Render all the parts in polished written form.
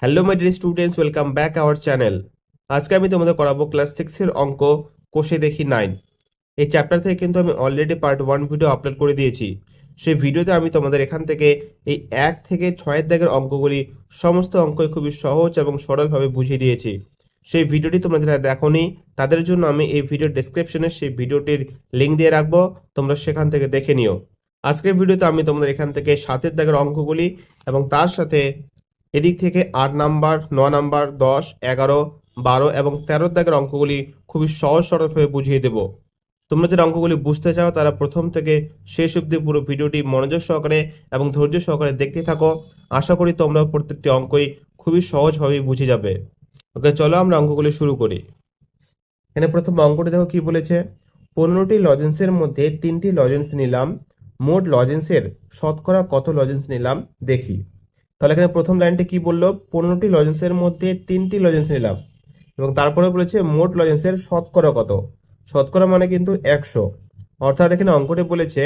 Hello my dear students, welcome back our channel. আজকে আমি তোমাদের করাবো ক্লাস 6 এর অঙ্ক কোষে দেখি 9। এই চ্যাপ্টার থেকে কিন্তু আমি অলরেডি পার্ট 1 ভিডিও আপলোড করে দিয়েছি। সেই ভিডিওতে আমি তোমাদের এখান থেকে এই 1 থেকে 6 দাগের অঙ্কগুলি সমস্ত অঙ্কই খুবই সহজ এবং সরলভাবে বুঝিয়ে দিয়েছি। সেই ভিডিওটি তোমরা যারা দেখোনি তাদের জন্য আমি এই ভিডিওর ডেসক্রিপশনে সেই ভিডিওটির লিঙ্ক দিয়ে রাখবো, তোমরা সেখান থেকে দেখে নিও। আজকের ভিডিওতে আমি তোমাদের এখান থেকে 7 দাগের অঙ্কগুলি এবং তার সাথে এদিক থেকে 8 নাম্বার, 9 নাম্বার, 10, 11, 12 এবং 13 দাগের অঙ্কগুলি খুবই সহজ সরলভাবে বুঝিয়ে দেব। তোমরা যারা অঙ্কগুলি বুঝতে চাও তারা প্রথম থেকে শেষ অবধি পুরো ভিডিওটি মনোযোগ সহকারে এবং ধৈর্য সহকারে দেখতে থাকো। আশা করি তোমরা প্রত্যেকটি অঙ্কই খুবই সহজভাবে বুঝে যাবে। ওকে, চলো আমরা অঙ্কগুলি শুরু করি। এখানে প্রথম অঙ্কটি দেখো কি বলেছে। 15টি লজেন্সের মধ্যে 3টি লজেন্স নিলাম, মোট লজেন্সের শতকরা কত লজেন্স নিলাম দেখি। তাহলে এখানে প্রথম লাইনটি কি বললো, 15টি লজেন্সের মধ্যে 3টি লজেন্স নিলাম এবং তারপরে বলেছে মোট লজেন্সের শতকরা কত। শতকরা মানে কিন্তু 100, অর্থাৎ এখানে অঙ্কটি বলেছে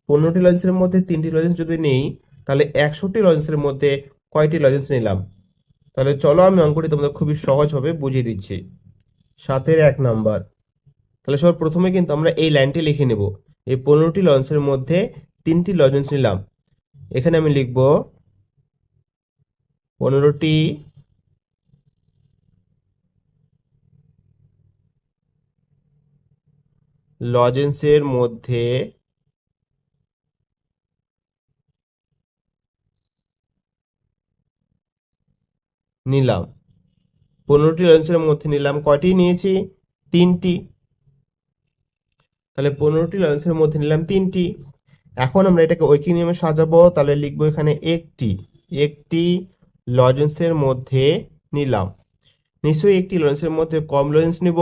15টি লজেন্সের মধ্যে 3টি লজেন্স যদি নেই তাহলে 100টি লজেন্সের মধ্যে কয়টি লজেন্স নিলাম। তাহলে চলো আমি অঙ্কটি তোমাদের খুবই সহজভাবে বুঝিয়ে দিচ্ছি। 7-1 নাম্বার। তাহলে সবার প্রথমে কিন্তু আমরা এই লাইনটি লিখে নেব। এই 15টি লজেন্সের মধ্যে 3টি লজেন্স নিলাম। এখানে আমি লিখব 15টি লজেন্সের মধ্যে নিলাম। 15টি লজেন্সের মধ্যে নিলাম, কয়টি নিয়েছি? 3টি। তাহলে 15টি লজেন্সের মধ্যে নিলাম 3টি। এখন আমরা এটাকে ঐকিক নিয়মে সাজাবো। তাহলে লিখবো এখানে একটি একটি লজেন্সের মধ্যে নিলাম। নিশ্চয়ই একটি লজেন্সের মধ্যে কম লজেন্স নিব,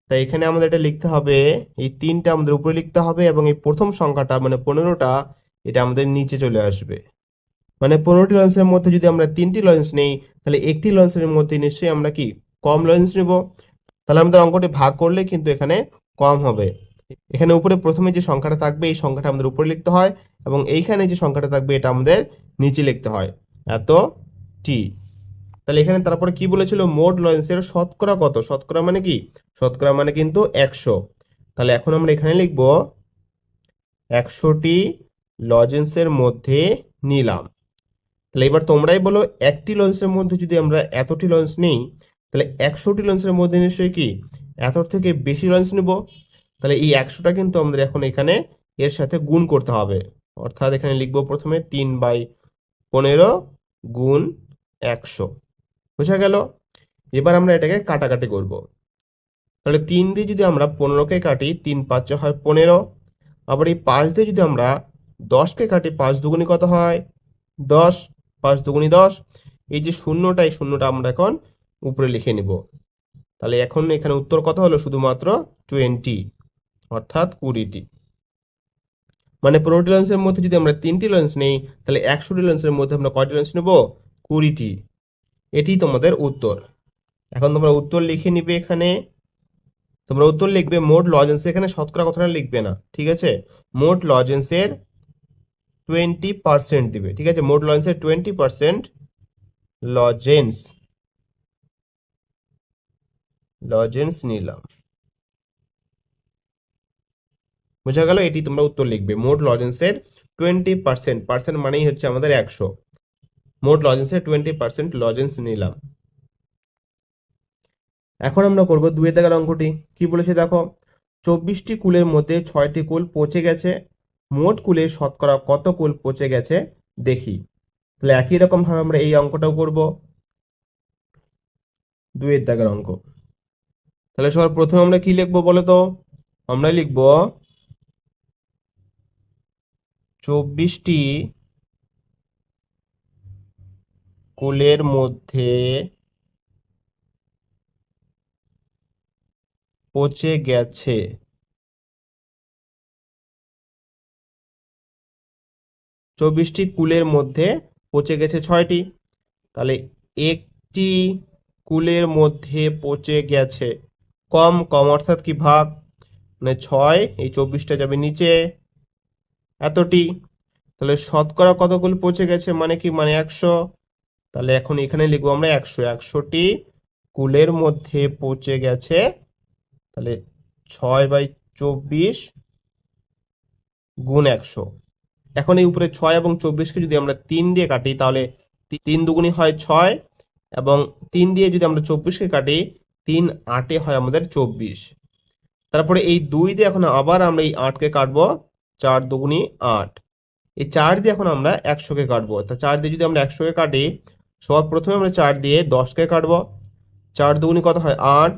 তাই এখানে আমাদের এটা লিখতে হবে, এই 3টা আমাদের উপরে লিখতে হবে এবং এই প্রথম সংখ্যাটা মানে 15টা এটা আমাদের নিচে চলে আসবে। মানে 15টি লজেন্সের মধ্যে যদি আমরা 3টি লজেন্স নেই তাহলে একটি লজেন্সের মধ্যে নিশ্চয়ই আমরা কি কম লজেন্স নিব। তাহলে আমাদের অঙ্কটি ভাগ করলে কিন্তু এখানে কম হবে। এখানে উপরে প্রথমে যে সংখ্যাটা থাকবে এই সংখ্যাটা আমাদের উপরে লিখতে হয় এবং এইখানে যে সংখ্যাটা থাকবে এটা আমাদের নিচে লিখতে হয়, এত টি। তাহলে এখানে তারপরে কি বলেছিল, মোট লজেন্সের শতকরা কত। শতকরা মানে কি? শতকরা মানে কিন্তু 100। তাহলে এখন আমরা এখানে লিখব 100টি লজেন্সের মধ্যে নিলাম। তাহলে এবার তোমরাই বলো, একটি লজেন্সের মধ্যে যদি আমরা এতটি লজেন্স নিই তাহলে 100টি লজেন্সের মধ্যে নিশ্চয়ই কি এতর থেকে বেশি লজেন্স নেব। তাহলে এই 100টা কিন্তু আমাদের এখন এখানে এর সাথে গুণ করতে হবে। অর্থাৎ এখানে লিখবো প্রথমে 3/15 গুণ 100। বোঝা গেল? এবার আমরা এটাকে কাটাকাটি করব। তাহলে 3 দিয়ে যদি আমরা 15কে কাটি, 3×5 হয় 15। আবার এই 5 দিয়ে যদি আমরা 10কে কাটি, 5 দুগুণি কত হয়? 10। 5 দুগুণি 10। এই যে শূন্যটা, এই শূন্যটা আমরা এখন উপরে লিখে নিব। তাহলে এখন এখানে উত্তর কত হলো? শুধুমাত্র 20, অর্থাৎ 20টি। মানে 15টি লজেন্সের মধ্যে যদি আমরা 3টি লজেন্স নেই তাহলে 100টি লজেন্সের মধ্যে আমরা কয়টি লজেন্স নেব? 20টি। এটি তোমাদের উত্তর। এখন তোমরা উত্তর লিখে নিবে। এখানে তোমরা উত্তর লিখবে মোট লজেন্স, এখানে শতকরা কথাটা লিখবে না, ঠিক আছে? মোট লজেন্সের 20% দিবে, ঠিক আছে? মোট লজেন্সের 20% লজেন্স লজেন্স নিলাম। বোঝা গেল? এটি তোমরা উত্তর লিখবে, মোট লজেন্সের 20%। পার্সেন্ট মানেই হচ্ছে আমাদের 100। মোট লজেন্সের 20% লজেন্স নিলাম। এখন আমরা করব 2 দাগের অঙ্কটি। কি বলেছে দেখো, 24টি কুলের মধ্যে 6টি কুল পচে গেছে, মোট কুলের শতকরা কত কুল পচে গেছে দেখি। তাহলে একই রকম ভাবে আমরা এই অঙ্কটাও করব, 2 দাগের অঙ্ক। তাহলে সবার প্রথমে আমরা কি লিখবো বলো তো? আমরা লিখব 24টি কুলের মধ্যে পচে গেছে। 24টি কুলের মধ্যে পচে গেছে 6টি। তাহলে একটি কুলের মধ্যে পচে গেছে, কম কম অর্থাৎ কি ভাগ, মানে 6, এই 24টা যাবে নিচে, এতটি। তাহলে শতকরা কত কুল পচে গেছে মানে কি, মানে 100। তাহলে এখন এখানে লিখবো আমরা 100টি কুলের মধ্যে পচে গেছে। তাহলে 6/24 গুণ 100। এখন এই উপরে 6 এবং 24কে যদি আমরা 3 দিয়ে কাটি তাহলে 3 দুগুণই হয় 6, এবং 3 দিয়ে যদি আমরা 24কে কাটি 3 8 হয় আমাদের 24। তারপরে এই 2 দিয়ে এখন আবার আমরা এই 8কে কাটবো, 4 দুগুণই 8। এই 4 দিয়ে এখন আমরা 100কে কাটবো। তা 4 দিয়ে যদি আমরা 100কে কাটি, সবার প্রথমে আমরা 4 দিয়ে 10কে কাটবো। 4 দুগুণই কত হয় 8।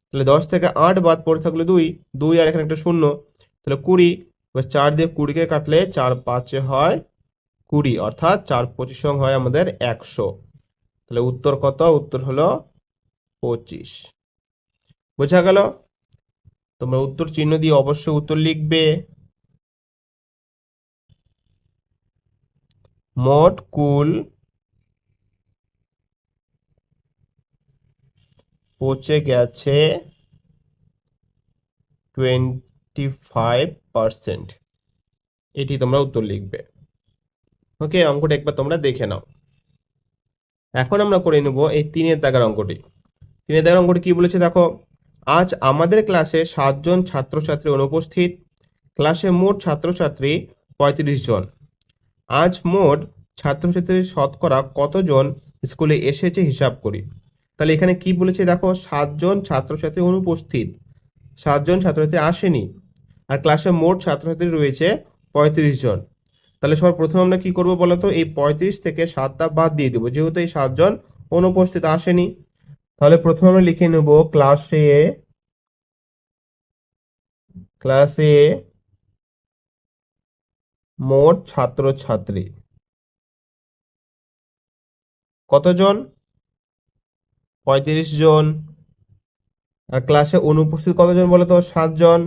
তাহলে 10 থেকে 8 বাদ পড়ে থাকলে 2, 2 আর এখানে একটা শূন্য, তাহলে 20। এবার 4 দিয়ে 20কে কাটলে 4 5 হয় 20, অর্থাৎ 4 25 হয় আমাদের 100। তাহলে উত্তর কত? উত্তর হলো 25। বোঝা গেল? তোমরা উত্তর চিহ্ন দিয়ে অবশ্যই উত্তর লিখবে। মোট কুল পচে গেছে 25%। এটি তোমরা উত্তর লিখবে। ওকে, অঙ্কটা একবার তোমরা দেখে নাও। এখন আমরা করে নেব এই 3-এর দাগের অঙ্কটি। 3-এর দাগের অঙ্কটি কি বলেছে দেখো, আজ আমাদের ক্লাসে 7 জন ছাত্রছাত্রী অনুপস্থিত। ক্লাসে মোট ছাত্রছাত্রী 35 জন। আজ মোট ছাত্রছাত্রীর শতকরা কতজন স্কুলে এসেছে হিসাব করি। তাহলে এখানে কি বলেছে দেখো, 7 জন ছাত্রছাত্রী অনুপস্থিত, 7 জন ছাত্রছাত্রী আসেনি, আর ক্লাসে মোট ছাত্রছাত্রী রয়েছে 35 জন। তাহলে সবার প্রথমে আমরা কি করব বলতো, এই 35 থেকে 7টা বাদ দিয়ে দেবো, যেহেতু এই 7 জন অনুপস্থিত আসেনি। তাহলে প্রথমে আমরা লিখে নেব ক্লাসে মোট ছাত্রছাত্রী কতজন? 35 জন। আর ক্লাসে অনুপস্থিত কতজন বলতো? 7 জন।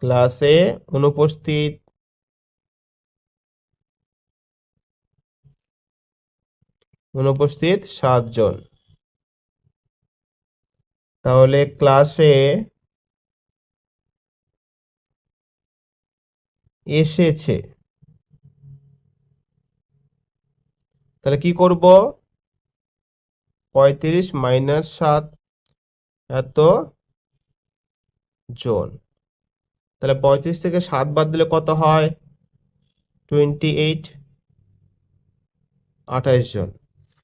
ক্লাসে অনুপস্থিত 7 জন। তাহলে ক্লাসে এসেছে, তাহলে কি করব, 35 - 7, এত জন। তাহলে 35 থেকে 7 বাদ দিলে কত হয়? 28, 28 জন।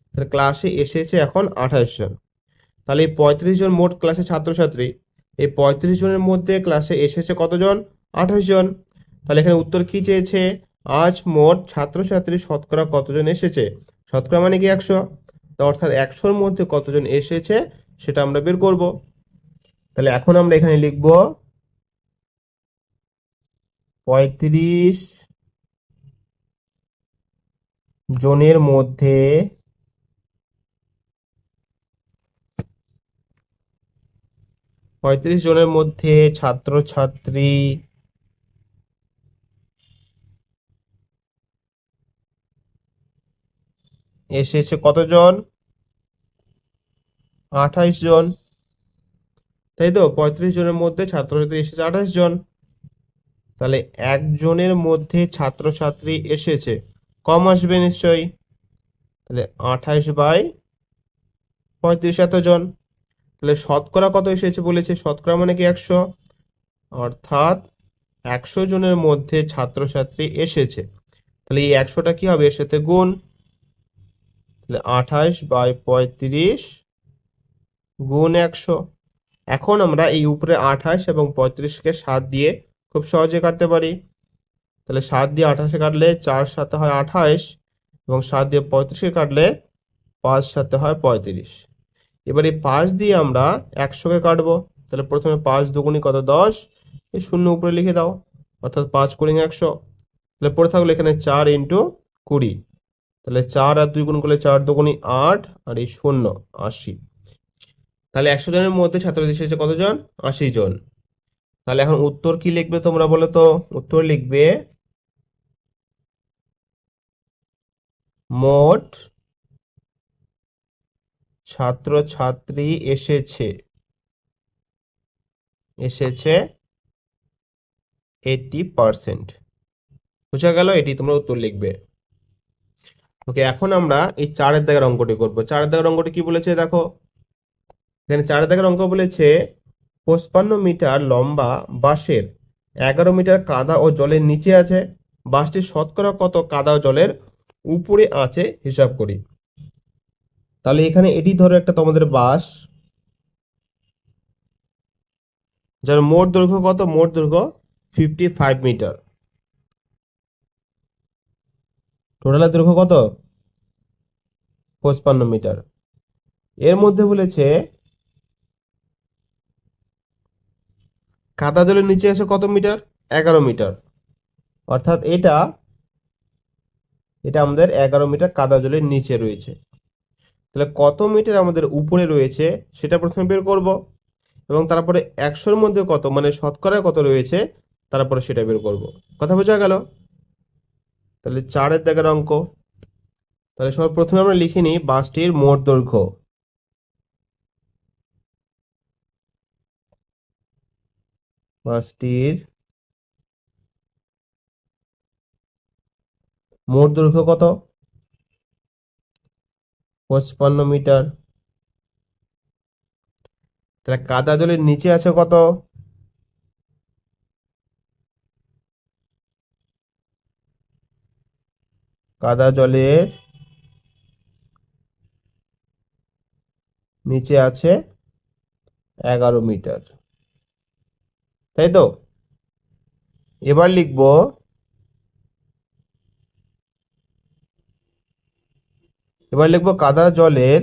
তাহলে ক্লাসে এসেছে এখন 28 জন। তাহলে এই 35 জন মোট ক্লাসে ছাত্রছাত্রী, এই 35 জনের মধ্যে ক্লাসে এসেছে কতজন? 28 জন। তাহলে এখানে উত্তর কি চেয়েছে? আজ মোট ছাত্রছাত্রী শতকরা কতজন এসেছে। শতকরা মানে কি 100, তো অর্থাৎ 100-র মধ্যে কতজন এসেছে সেটা আমরা বের করব। তাহলে এখন আমরা এখানে লিখব 35 জনের মধ্যে 35 জনের মধ্যে ছাত্রছাত্রী এসেছে কতজন? 28 জন। তাই তো, 35 জনের মধ্যে ছাত্রছাত্রী এসেছে 28 জন। তাহলে একজনের মধ্যে ছাত্রছাত্রী এসেছে, কম আসবে নিশ্চয়ই। তাহলে 28/35 এতজন। তাহলে শতকরা কত এসেছে বলেছে, শতকরা মানে কি 100, অর্থাৎ 100 জনের মধ্যে ছাত্রছাত্রী এসেছে। তাহলে এই 100টা কি হবে, এর সাথে গুণ। তাহলে 28/35 গুণ 100। এখন আমরা এই উপরে 28 এবং 35কে 7 দিয়ে খুব সহজে কাটতে পারি। তাহলে 7 দিয়ে 28 কাটলে 4 7 হয় 28, এবং 7 দিয়ে 35কে কাটলে 5 7 হয় 35। এবার এই 5 দিয়ে আমরা 100কে কাটবো। তাহলে প্রথমে 5 দুগুণি কত? 10, এই শূন্য উপরে লিখে দাও, অর্থাৎ 5 কুড়ি 100। তাহলে পড়ে থাকলো এখানে 4 × 20। তাহলে 4 আর 2 গুণ করলে 4 দুগুণি 8, আর এই শূন্য 80। তাহলে 100 জনের মধ্যে ছাত্রছাত্রী এসেছে কতজন? 80 জন। তাহলে এখন উত্তর কি লিখবে তোমরা বলো তো? উত্তর লিখবে মোট ছাত্রছাত্রী এসেছে 80%। বোঝা গেল? এটি তোমরা উত্তর লিখবে। ওকে, এখন আমরা এই 4-এর দাগের অঙ্কটি করব। 4-এর দাগের অঙ্কটি কি বলেছে দেখো, এখানে 4-এর দাগের অঙ্ক বলেছে 55 মিটার লম্বা বাঁশের 11 মিটার কাদা ও জলের নিচে আছে, বাঁশটির শতকরা কত কাদা ও জলের উপরে আছে হিসাব করি। তাহলে এখানে এটি ধরো একটা তোমাদের বাঁশ, যার মোট দৈর্ঘ্য কত, মোট দৈর্ঘ্য 55 মিটার, টোটালের দৈর্ঘ্য কত 55 মিটার। এর মধ্যে বলেছে কাদা জলের নিচে আছে কত মিটার, 11 মিটার, অর্থাৎ এটা এটা আমাদের 11 মিটার কাদা জলের নিচে রয়েছে। তাহলে কত মিটার আমাদের উপরে রয়েছে সেটা প্রথমে বের করব, এবং তারপরে 100-র মধ্যে কত মানে শতকরা কত রয়েছে তারপরে সেটা বের করব। কথা বোঝা গেল? তাহলে 4-এর দাগের অঙ্ক, তাহলে সর্বপ্রথমে আমরা লিখে নিই বাঁশটির মোট দৈর্ঘ্য। বাঁশটির মোট দৈর্ঘ্য কত, 55 মিটার। তাহলে কাদা জলের নিচে আছে কত, কাদা জলের নিচে আছে 11 মিটার, তাই তো? এবার লিখবো কাদা জলের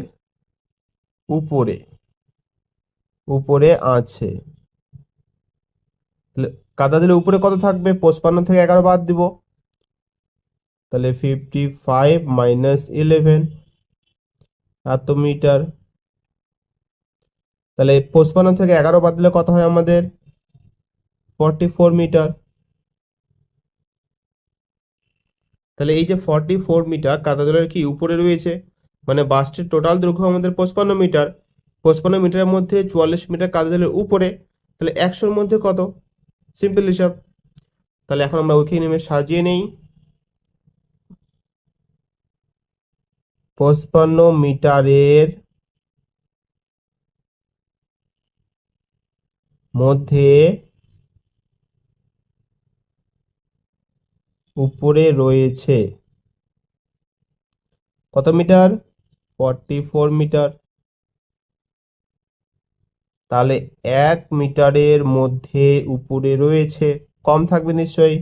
উপরে উপরে আছে। তাহলে কাদা জলের উপরে কত থাকবে, 55 থেকে 11 বাদ দিব, তাহলে 55 মাইনাস 11 এত মিটার। তাহলে 55 থেকে 11 বাদ দিলে কত হয় আমাদের, 44 মিটার। তাহলে এই যে 44 মিটার কাদা জলের কি উপরে রয়েছে, মানে বাসটির টোটাল দৈর্ঘ্য আমাদের 55 মিটার, 55 মিটারের মধ্যে 44 মিটার কাদা জলের উপরে, তাহলে 100-র মধ্যে কত, সিম্পল হিসাব। তাহলে এখন আমরা ওইখানে নেমে সাজিয়ে নেই, 55 মিটারের মধ্যে উপরে রয়েছে কত মিটার, 44 মিটার। তাহলে 1 মিটারের মধ্যে উপরে রয়েছে, কম থাকবে নিশ্চয়ই,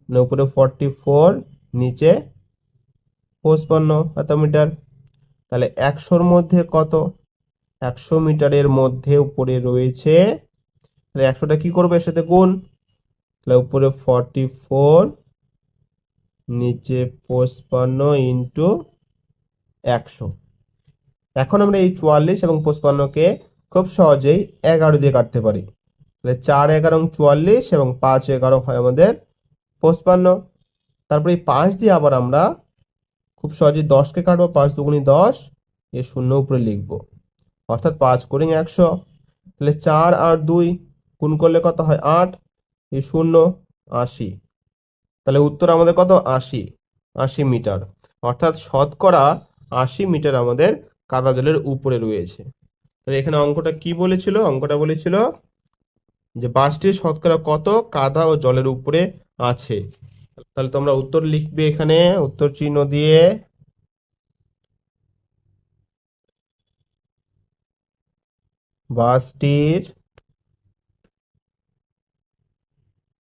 মানে উপরে 44 নিচে 55 এত মিটার। তাহলে 100-র মধ্যে কত, 100 মিটারের মধ্যে উপরে রয়েছে, তাহলে 100টা কি করবে এর সাথে গুণ, তাহলে উপরে 44 নিচে 55 ইন্টু 100। এখন আমরা এই 44 এবং 55কে খুব সহজেই 11 দিয়ে কাটতে পারি। তাহলে 4 11 44 এবং 5 11 হয় আমাদের 55। তারপরে এই 5 দিয়ে আবার আমরা খুব সহজেই 10কে কাটবো, 5 দুগুণী 10, এর শূন্য উপরে লিখবো, অর্থাৎ 5 করে 100। তাহলে 4 আর 2 গুণ করলে কত হয় 8, এই শূন্য 80। তাহলে উত্তর আমাদের কত, 80 মিটার, অর্থাৎ শতকরা 80 মিটার আমাদের কাদা জলের উপরে রয়েছে। তাহলে এখানে অঙ্কটা কি বলেছিল, অঙ্কটা বলেছিল যে বাসটির শতকরা কত কাদা ও জলের উপরে আছে। তাহলে তোমরা উত্তর লিখবে এখানে উত্তর চিহ্ন দিয়ে, বাসটির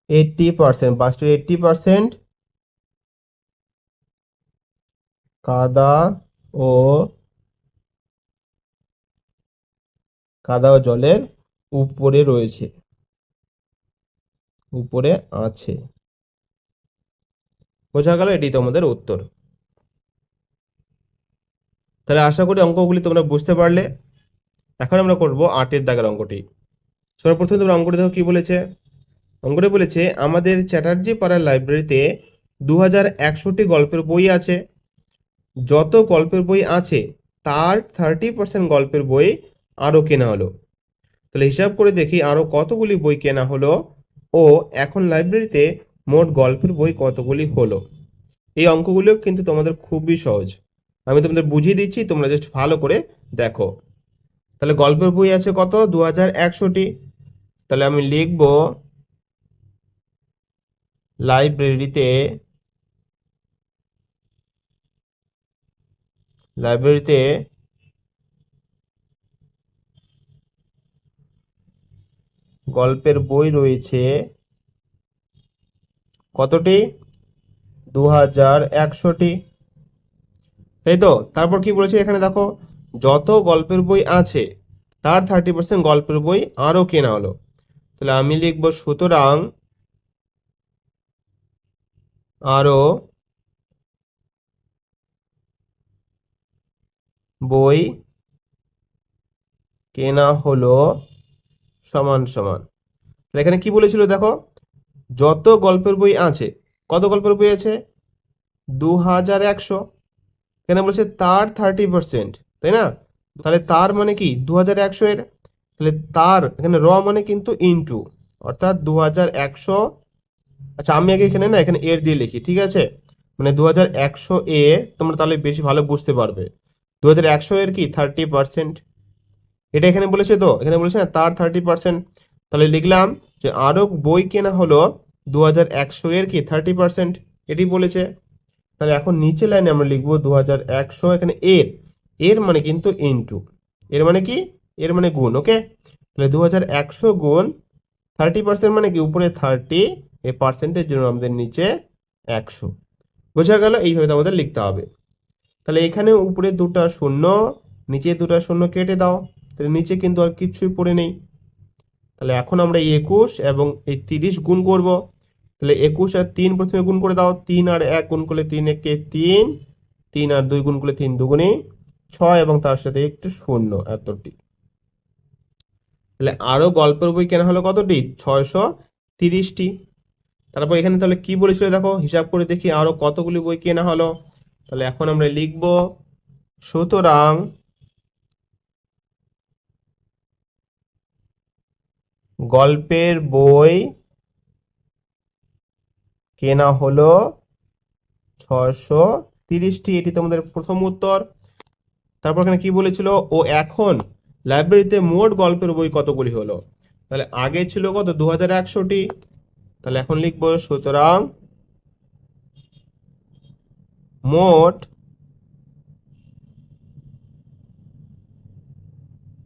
80%, বাসটির 80% কাদা ও জলের উপরে রয়েছে, উপরে আছে। বোঝা গেল? এটি তোমাদের উত্তর। তাহলে আশা করি অঙ্কগুলি তোমরা বুঝতে পারলে। এখন আমরা করব 8-এর দাগের অঙ্কটি। সর্বপ্রথমে তোমরা অঙ্কটি দেখো কি বলেছে। অঙ্কটি বলেছে আমাদের চ্যাটার্জি পাড়ার লাইব্রেরিতে 2100টি গল্পের বই আছে, যত গল্পের বই আছে তার 30% গল্পের বই আরো কেনা হলো। তাহলে হিসাব করে দেখি আরো কতগুলি বই কেনা হলো ও এখন লাইব্রেরিতে মোট গল্পের বই কতগুলি হলো। এই অঙ্কগুলো কিন্তু তোমাদের খুবই সহজ, আমি তোমাদের বুঝিয়ে দিচ্ছি, তোমরা জাস্ট ভালো করে দেখো। তাহলে গল্পের বই আছে কত, 2100টি। তাহলে আমি লিখব লাইব্রেরিতে লাইব্রেরিতে গল্পের বই রয়েছে কতটি, 2100টি, তাই তো। তারপর কি বলেছে এখানে দেখো, যত গল্পের বই আছে তার 30% গল্পের বই আরো কেনা হলো। তাহলে আমি লিখব সুতরাং আরো বই কেনা হলো সমান সমান। তাহলে এখানে কি বলেছিল দেখো, যত গল্পের বই আছে, কত গল্পের বই আছে, 2100। এখানে বলছে তার 30%, তাই না। তাহলে তার মানে কি 2100 এর, তাহলে তার এখানে র মানে কিন্তু ইনটু, অর্থাৎ 2100। আচ্ছা আমি আগে এখানে না এখানে এর দিয়ে লিখি, ঠিক আছে। মানে 2100 এ, তোমরা তাহলে বেশি ভালো বুঝতে পারবে। 2100 এর কি 30%, এটা এখানে বলেছে, তো এখানে বলেছে না তার 30%। তাহলে লিখলাম যে আরো বই কেনা হলো 2100 এর কি 30%, এটি বলেছে। তাহলে এখন নিচে লাইনে আমরা লিখবো 2100, এখানে এর, এর মানে কিন্তু ইনটু, এর মানে কি, এর মানে গুণ, ওকে। তাহলে 2100 গুণ 30% মানে কি উপরে 30, এই পার্সেন্টের জন্য আমাদের নিচে 100। বোঝা গেল, এইভাবে আমাদের লিখতে হবে। তাহলে এখানে উপরে দুটো শূন্য, নিচে দুটো শূন্য কেটে দাও, তাহলে নিচে কিন্তু আর কিছুই পড়ে নেই। তাহলে এখন আমরা এই 21 এবং এই 30 গুণ করব। তাহলে 21 আর 3 প্রথমে গুণ করে দাও, 3 আর 1 গুণ করলে 3 একে 3, 3 আর 2 গুণ করলে 3 দুগুণে 6 এবং তার সাথে একটু শূন্য, এতটি। তাহলে আরো গল্পের বই কেনা হলো কতটি, 630টি। তারপর এখানে তাহলে কি বলেছিল দেখো, হিসাব করে দেখি আরো কতগুলি বই কেনা হলো। তাহলে এখন আমরা লিখব সুতরাং গল্পের বই কেনা হলো 630টি, এটি তোমাদের প্রথম উত্তর। তারপর এখানে কি বলেছিল, ও এখন লাইব্রেরিতে মোট গল্পের বই কতগুলি হলো। তাহলে আগে ছিল কত, 2100টি। তাহলে এখন লিখবো সুতরাং মোট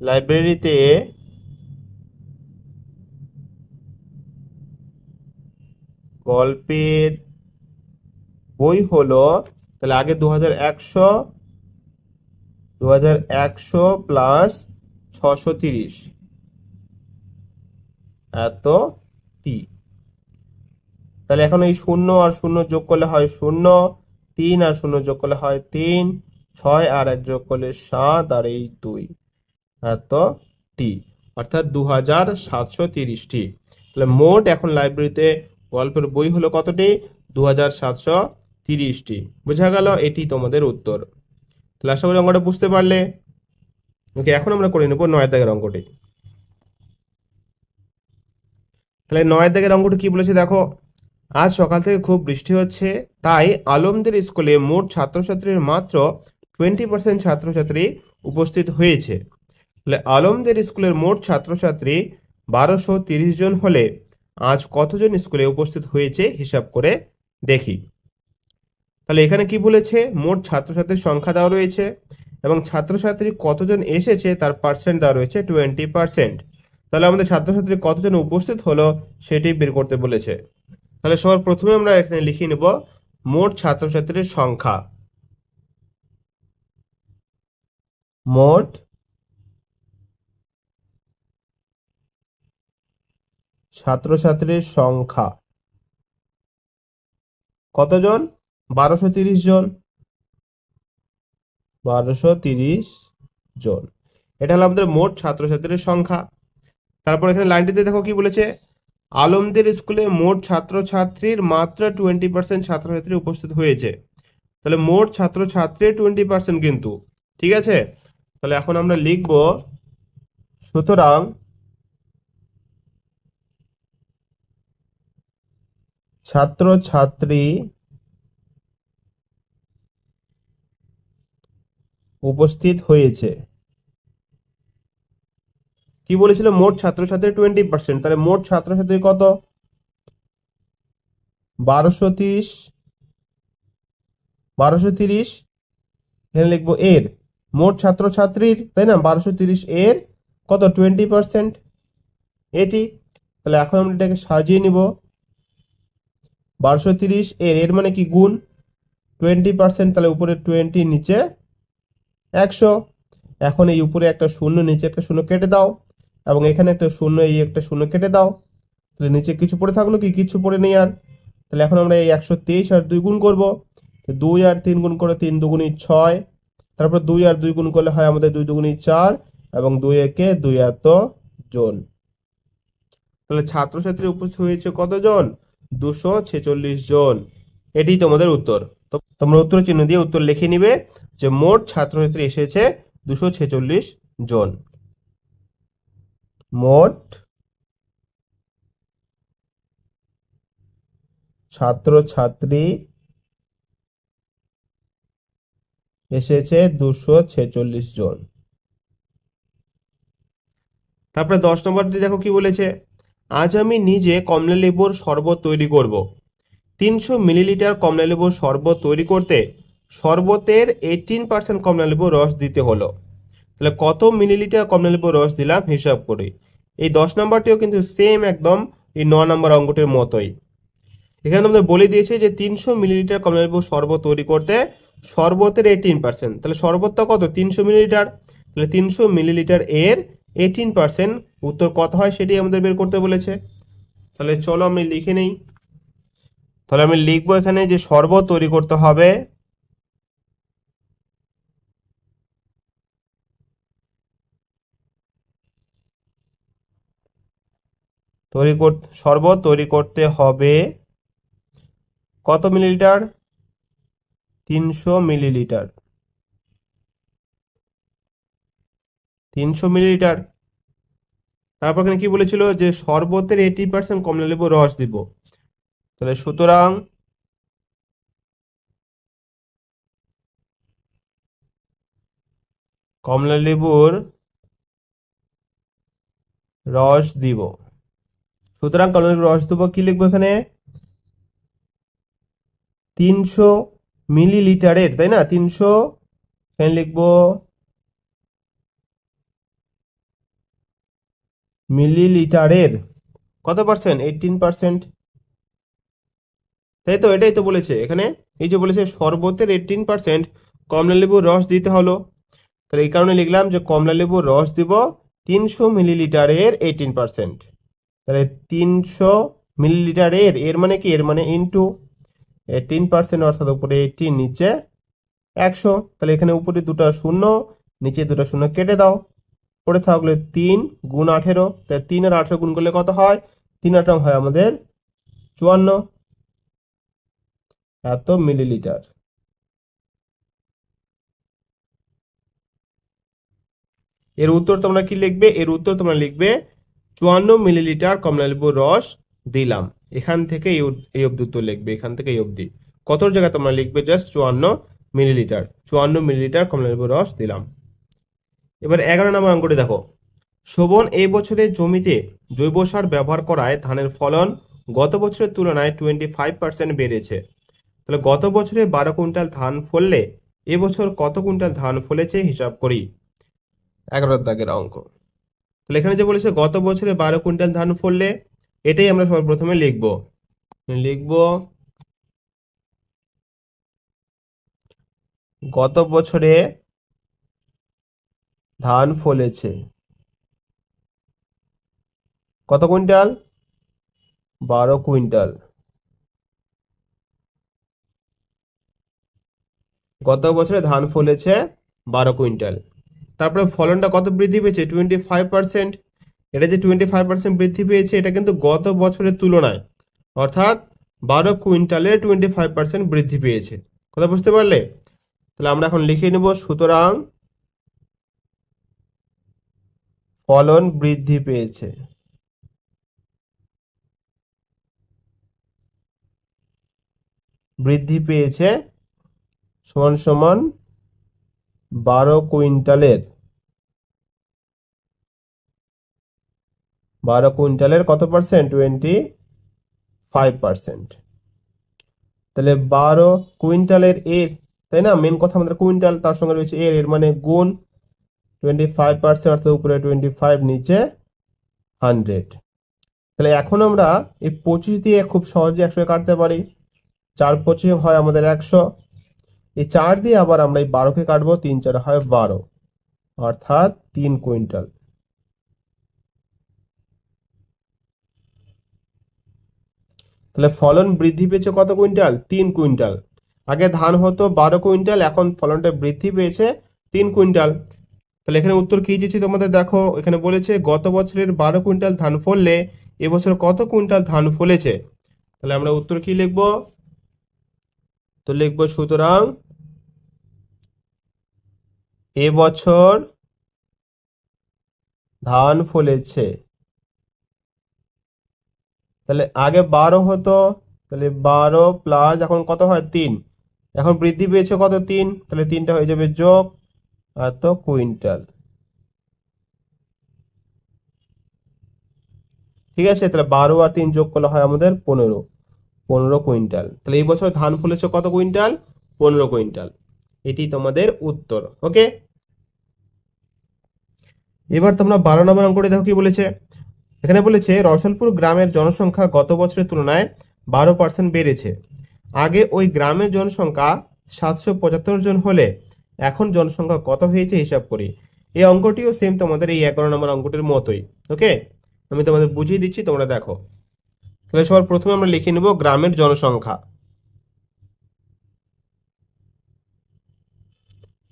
লাইব্রেরিতে গল্পের বই হলো, তাহলে আগে 2100, 2100 প্লাস 630, এত টি। তাহলে এখন এই শূন্য আর শূন্য যোগ করলে হয় শূন্য, 3 আর শূন্য যোগ করলে হয় 3, 6 আর 1 যোগ করলে 7, আর এই 2, এত টি, অর্থাৎ 2730টি। তাহলে মোট এখন লাইব্রেরিতে গল্পের বই হলো কতটি, 2730টি। বোঝা গেল, এটি তোমাদের উত্তর। তাহলে আশা করি অঙ্কটা বুঝতে পারলে। ওকে, এখন আমরা করে নেব 9 দাগের অঙ্কটি। তাহলে 9 দাগের অঙ্কটি কি বলেছে দেখো, আজ সকাল থেকে খুব বৃষ্টি হচ্ছে, তাই আলমদের স্কুলে মোট ছাত্রছাত্রীর মাত্র 20% ছাত্রছাত্রী উপস্থিত হয়েছে। তাহলে আলমদের স্কুলের মোট ছাত্রছাত্রী 1230 জন হলে আজ কতজন স্কুলে উপস্থিত হয়েছে হিসাব করে দেখি। তাহলে এখানে কি বলেছে, মোট ছাত্রছাত্রীর সংখ্যা দেওয়া রয়েছে এবং ছাত্রছাত্রী কতজন এসেছে তার পার্সেন্ট দেওয়া রয়েছে 20%। তাহলে আমাদের ছাত্রছাত্রী কতজন উপস্থিত হলো সেটি বের করতে বলেছে। তাহলে সবার প্রথমে আমরা এখানে লিখে নেব মোট ছাত্রছাত্রীর সংখ্যা। মোট ছাত্রছাত্রীর সংখ্যা কতজন, 1230 জন, 1230 জন, এটা হলো আমাদের মোট ছাত্রছাত্রীর সংখ্যা। তারপর এখানে লাইনটিতে দেখো কি বলেছে, আলমদের স্কুলে মোট ছাত্রছাত্রীর মাত্র 20% ছাত্রছাত্রী উপস্থিত হয়েছে। তাহলে মোট ছাত্রছাত্রীর 20% কিন্তু, ঠিক আছে। তাহলে এখন আমরা লিখব সুতরাং ছাত্রছাত্রী উপস্থিত হয়েছে। কি বলেছিল? মোট ছাত্রছাত্রী 20%, তাহলে মোট ছাত্রছাত্রী কত? 1230, 1230 এখানে লিখবো এর মোট ছাত্রছাত্রীর, তাই না? 1230 এর কত? 20% এটি। তাহলে এখন আমরা এটাকে সাজিয়ে নিব। 1230 এর এর মানে কি? গুণ 20%, তাহলে উপরে 20, নিচে 100। এখন এই উপরে একটা শূন্য, নিচে একটা শূন্য কেটে দাও, এবং এখানে একটা শূন্য, এই একটা শূন্য কেটে দাও। তাহলে নিচে কিছু পড়ে থাকলো কি? কিছু পড়ে নেই আর। তাহলে এখন আমরা এই 123 আর 2 গুণ করবো। 2 আর 3 গুণ করে 3 দুগুণী 6, তারপর 2 আর 2 গুণ করলে হয় আমাদের 2 দুগুণী 4, এবং 2 একে 2 এত জন। তাহলে ছাত্রছাত্রী উপস্থিত হয়েছে কতজন? 246 জন। এটি তোমাদের উত্তর। তো তোমরা উত্তর চিহ্ন দিয়ে উত্তর লিখে নিবে যে মোট ছাত্রছাত্রী এসেছে 246 জন। মোট ছাত্রছাত্রী এসেছে 246 জন। তারপরে 10 নম্বরটি দেখো কি বলেছে? আজ আমি নিজে কমলালেবুর শরবত তৈরি করব। 300 মিলিলিটার কমলালেবুর শরবত তৈরি করতে শরবতের 18% কমলালেবুর রস দিতে হলো। তাহলে কত মিলিলিটার কমলালেবুর রস দিলাম হিসাব করি। এই 10 নম্বরটিও কিন্তু সেম একদম এই 9 নম্বর অঙ্কটির মতোই। এখানে তোমাদের বলে দিয়েছে যে 300 মিলিলিটার কমলালেবুর শরবত তৈরি করতে শরবতের 18%, তাহলে শরবতটা কত? 300 মিলিলিটার। তাহলে 300 মিলিলিটার এর 18% উত্তর কত হয় সেটি আমাদের বের করতে বলেছে। তাহলে চলো আমি লিখে নেই। তাহলে আমি লিখবো এখানে যে শরবত তৈরি করতে হবে, শরবত তৈরি করতে হবে কত মিলিলিটার? 300 মিলিলিটার। 300 মিলিলিটার। তারপর এখানে কি বলেছিল? যে শরবতের 80% কমলালেবু রস দিব। তাহলে সুতরাং কমলালেবুর রস দিব। সুতরাং কমলালেবুর রস দেবো, কি লিখবো এখানে? 300 মিলিলিটারের, তাই না? 300, এখানে লিখবো মিলিলিটারের কত পার্সেন্ট? 18%। তাই তো, এটাই তো বলেছে এখানে। এই যে বলেছে শরবতের 18% কমলালেবুর রস দিতে হলো। তাহলে এই কারণে লিখলাম যে কমলালেবুর রস দিব 300 মিলিলিটারের 18%। তাহলে 300 মিলিলিটারের এর মানে কি? এর মানে ইন্টু 18%, অর্থাৎ উপরে 18, নিচে 100। তাহলে এখানে উপরে দুটো শূন্য, নিচে দুটো শূন্য কেটে দাও, পড়ে থাকলে 3 গুণ 18। তাই 3 আর 18 গুণ করলে কত হয়? 3 8 হয় আমাদের 54 এত মিলিলিটার। এর উত্তর তোমরা কি লিখবে? এর উত্তর তোমরা লিখবে 54 মিলিলিটার কমলালেবুর রস দিলাম। এখান থেকে এই অবধি উত্তর লিখবে, এখান থেকে এই অবধি কত জায়গায় তোমরা লিখবে? Just 54 millilitre. 54 মিলিলিটার কমলালেবুর রস দিলাম। এবার 11 নম্বর অঙ্কটি দেখো। শোভন এই বছরে জমিতে জৈব সার ব্যবহার করায় ধানের ফলন গত বছরের তুলনায় 25% বেড়েছে। তাহলে গত বছরে 12 কুইন্টাল ধান ফললে এবছর কত কুইন্টাল ধান ফলেছে হিসাব করি। 11 দাগের অঙ্ক। তাহলে এখানে যে বলেছে গত বছরে 12 কুইন্টাল ধান ফললে, এটাই আমরা সবার প্রথমে লিখব। লিখব গত বছরে ধান ফলেছে কত কুইন্টাল? 12 কুইন্টাল। গত বছরে ধান ফলেছে 12 কুইন্টাল। তারপরে ফলনটা কত বৃদ্ধি পেয়েছে? 25%। এটা যে 25% বৃদ্ধি পেয়েছে, এটা কিন্তু গত বছরের তুলনায়, অর্থাৎ 12 কুইন্টালের 25% বৃদ্ধি পেয়েছে। কথা বুঝতে পারলে? তাহলে আমরা এখন লিখে নেব, সুতরাং ফলন বৃদ্ধি পেয়েছে। বৃদ্ধি পেয়েছে সমান সমান 12 কুইন্টালের 12 কুইন্টালের কত পার্সেন্ট? 25%। তাহলে 12 কুইন্টালের এর, তাই না, মেন কথা আমাদের কুইন্টাল, তার সঙ্গে রয়েছে এর মানে গুণ 25%, অর্থাৎ উপরে 25, নিচে 100। তাহলে এখন আমরা এই 25 দিয়ে খুব সহজে 100 কাটতে পারি। 4 25 হয় আমাদের 100। এই 4 দিয়ে আবার আমরা এই 12কে কাটবো, 3 4 হয় 12, অর্থাৎ 3 কুইন্টাল। তাহলে ফলন বৃদ্ধি পেয়েছে কত কুইন্টাল? 3 কুইন্টাল। আগে ধান হতো 12 কুইন্টাল, এখন ফলনটা বৃদ্ধি পেয়েছে 3 কুইন্টাল। তাহলে এখানে উত্তর কি দিয়েছি তোমাদের দেখো, এখানে বলেছে গত বছরের 12 কুইন্টাল ধান ফললে এবছর কত কুইন্টাল ধান ফলেছে। তাহলে আমরা উত্তর কি লিখবো? তো লিখবো সুতরাং এবছর ধান ফলেছে। তাহলে আগে 12 হতো, তাহলে 12 প্লাস এখন কত হয়? 3। এখন বৃদ্ধি পেয়েছে কত? 3, তাহলে 3টা হয়ে যাবে যোগ এত কুইন্টাল। ঠিক আছে, তাহলে 12 আর 3 যোগ করলে হয় আমাদের 15 কুইন্টাল। তাহলে এই বছর ধান ফলেছে কত কুইন্টাল? 15 কুইন্টাল। এটি তোমাদের উত্তর। ওকে, এবার তোমরা 12 নম্বর অঙ্কটি দেখো কি বলেছে। এখানে বলেছে রসলপুর গ্রামের জনসংখ্যা গত বছরের তুলনায় 12% বেড়েছে। আগে ওই গ্রামের জনসংখ্যা 775 জন হলে এখন জনসংখ্যা কত হয়েছে হিসাব করি। এই অঙ্কটিও সেম তোমাদের এই 11 নম্বর অঙ্কটির মতোই। ওকে, আমি তোমাদের বুঝিয়ে দিচ্ছি, তোমরা দেখো। তাহলে সবার প্রথমে আমরা লিখে নেব গ্রামের জনসংখ্যা।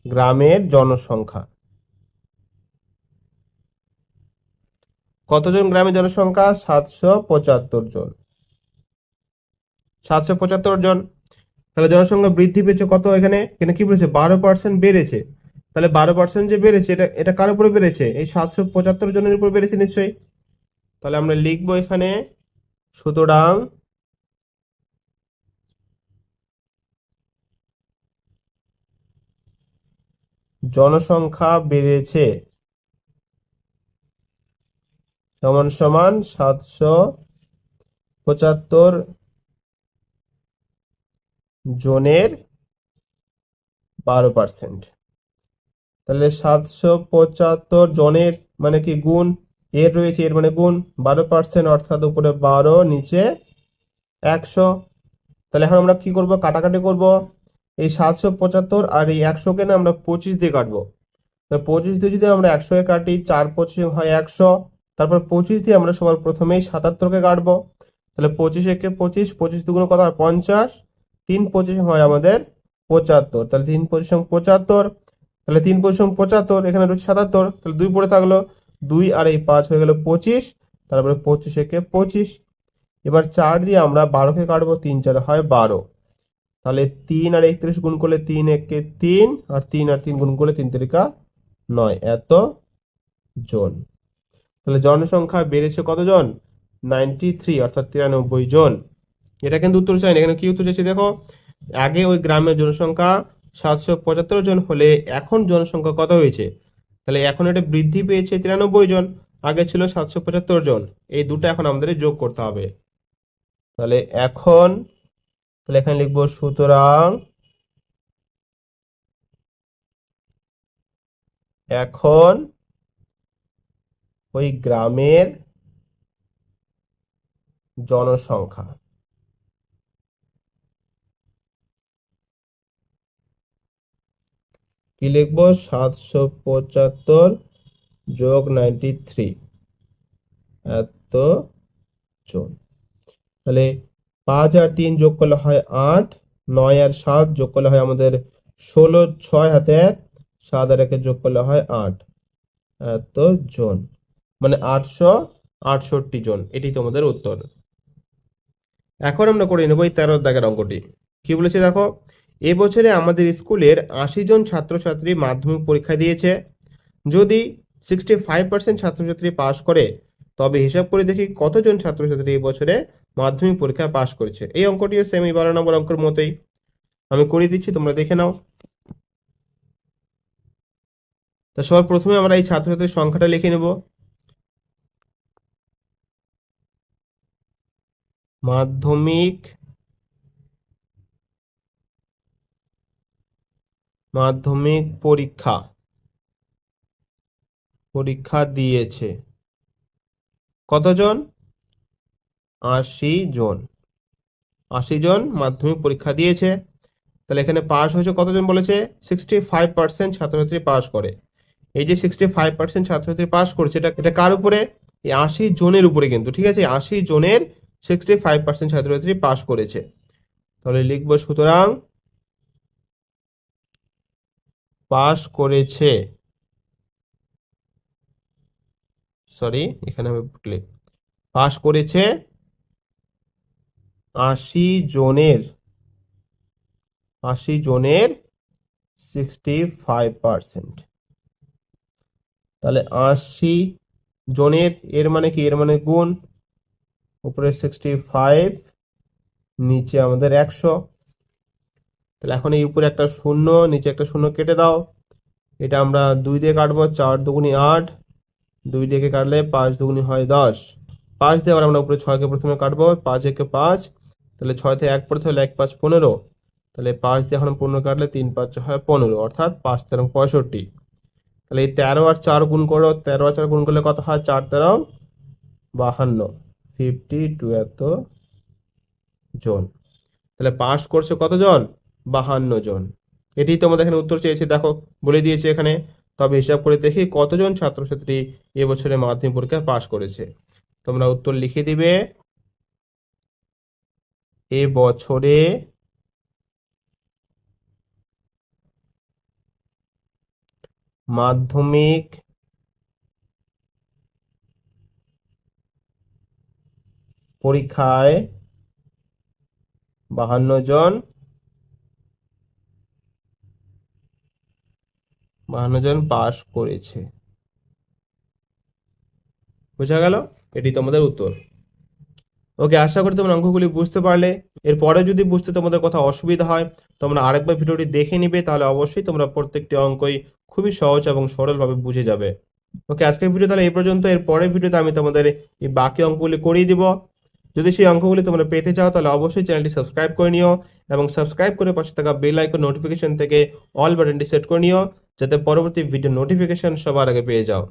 গ্রামের জনসংখ্যা কতজন? গ্রামের জনসংখ্যা 775 জন। 775 জন। তাহলে জনসংখ্যা বৃদ্ধি পেয়েছে কত? এখানে এখানে কি বলেছে? 12% বেড়েছে। তাহলে 12% যে বেড়েছে, এটা এটা কার উপরে বেড়েছে? এই 775 জনের উপর বেড়েছে নিশ্চয়ই। তাহলে আমরা লিখবো এখানে সুতরাং জনসংখ্যা বেড়েছে সমান সমান 775 জনের 12%। তাহলে 775 জনের মানে কি? গুণ এর রয়েছে, এর মানে গুণ 12%, অর্থাৎ উপরে 12, নিচে 100। তাহলে এখন আমরা কি করব? কাটাকাটি করব। এই 775 আর এই 100কে না আমরা 25 দিয়ে কাটবো। 25 দিয়ে যদি আমরা 100 কাটি, 4 25 হয় 100। তারপর 25 দিয়ে আমরা সবার প্রথমেই 77কে কাটবো। তাহলে 25 একে 25, 25 দুগুণ কত হয়? 50, 3 25 হয় আমাদের 75। তাহলে 3 25 75, তাহলে 3 25 75, এখানে রয়েছে 77, তাহলে 2 পড়ে থাকলো, 2 আর এই 5 হয়ে গেল 25। তারপরে 25 একে 25। এবার 4 দিয়ে আমরা 12কে কাটবো, 3 4 হয় 12। তাহলে 3 আর 31 গুণ করলে 3 একে 3, আর 3 আর 3 গুণ করলে 3 3 9, এত জন। তাহলে জনসংখ্যা বেড়েছে কতজন? 93, অর্থাৎ 93 জন। এটা কিন্তু উত্তর চাই না, এখানে কি উত্তর চাইছে দেখো। আগে ওই গ্রামের জনসংখ্যা 775 জন হলে এখন জনসংখ্যা কত হয়েছে। তাহলে এখন এটা বৃদ্ধি পেয়েছে 93 জন, আগে ছিল 775 জন। এই দুটো এখন আমাদের যোগ করতে হবে। তাহলে এখন, তাহলে এখানে লিখবো সুতরাং এখন ওই গ্রামের জনসংখ্যা, কি লিখবো? 775 যোগ 93, এত জন। তাহলে 5 আর 3 যোগ করলে হয় 8, 9 আর 7 যোগ করলে হয় আমাদের 16, 6 হাতে 1, 7 আর 1 যোগ করলে হয় 8, এত জন। মানে 868 জন। এটি তোমাদের উত্তর। এখন আমরা করে নেব এই 13 দাগের অঙ্কটি। কি বলেছে দেখো, এবছরে আমাদের স্কুলের 80 জন ছাত্রছাত্রী মাধ্যমিক পরীক্ষা দিয়েছে। যদি 65% ছাত্রছাত্রী পাশ করে, তবে হিসাব করে দেখি কতজন ছাত্রছাত্রী এই বছরে মাধ্যমিক পরীক্ষা পাশ করেছে। এই অঙ্কটিও সেম এই 12 নম্বর অঙ্কের মতোই। আমি করে দিচ্ছি, তোমরা দেখে নাও। তো সবার প্রথমে আমরা এই ছাত্রছাত্রীর সংখ্যাটা লিখে নেব। মাধ্যমিক পরীক্ষা দিয়েছে কতজন? 80 জন। 80 জন মাধ্যমিক পরীক্ষা দিয়েছে। তাহলে এখানে পাস হয়েছে কতজন বলেছে? 65% ছাত্রছাত্রী পাস করে। এই যে 65% ছাত্রছাত্রী পাস করছে, এটা কার উপরে? এই 80 জনের উপরে কিন্তু, ঠিক আছে? 80 জনের 65% ছাত্রছাত্রী পাস করেছে। তাহলে লিখবো সুতরাং পাস করেছে, সরি এখানে আমি পাস করেছে 80 জনের 65%। তাহলে 80 জনের, এর মানে কি? এর মানে গুণ, উপরে 65, নিচে আমাদের 100। তাহলে এখন এই উপরে একটা শূন্য, নিচে একটা শূন্য কেটে দাও। এটা আমরা 2 দিয়ে কাটবো, 4 দুগুণি 8, 2 দিয়ে কাটলে 5 দুগুণি হয় 10। 5 দিয়ে আবার আমরা উপরে 6কে প্রথমে কাটবো, 5 একে 5, তাহলে 6 থেকে 1 পড়তে হলে 1 5 15। তাহলে 5 দিয়ে এখন 15 কাটলে 3 5 হয় 15, অর্থাৎ 5 13 65। তাহলে এই 13 আর 4 গুণ করো, 13 আর 4 গুণ করলে কত হয়? 4 13 52, 52 এত জন। তাহলে পাস করছে কতজন? 52 জন। এটি তোমাদের এখানে উত্তর চেয়েছে, দেখো বলে দিয়েছে এখানে। তবে হিসাব করে দেখি কতজন ছাত্রছাত্রী এবছরে মাধ্যমিক পরীক্ষায় পাস করেছে। তোমরা উত্তর লিখে দিবে, এ বছরে মাধ্যমিক পরীক্ষায় 52 জন পাস করেছে। বোঝা গেল? এটি তোমাদের উত্তর। ওকে, আশা করি তোমরা অঙ্কগুলি বুঝতে পারলে। এরপরে যদি বুঝতে তোমাদের কথা অসুবিধা হয়, তোমরা আরেকবার ভিডিওটি দেখে নিবে, তাহলে অবশ্যই তোমরা প্রত্যেকটি অঙ্কই খুবই সহজ এবং সরলভাবে বুঝে যাবে। ওকে, আজকের ভিডিও তাহলে এই পর্যন্ত। এর পরের ভিডিওতে আমি তোমাদের এই বাকি অঙ্কগুলি করিয়ে দিব। যদি সেই অঙ্কগুলি তোমরা পেতে চাও, তাহলে অবশ্যই চ্যানেলটি সাবস্ক্রাইব করে নিও, এবং সাবস্ক্রাইব করে পাশে থাকা বেল আইকন নোটিফিকেশন থেকে অল বাটনটি সেট করে নিও, যাতে পরবর্তী ভিডিও নোটিফিকেশন সবার আগে পেয়ে যাও।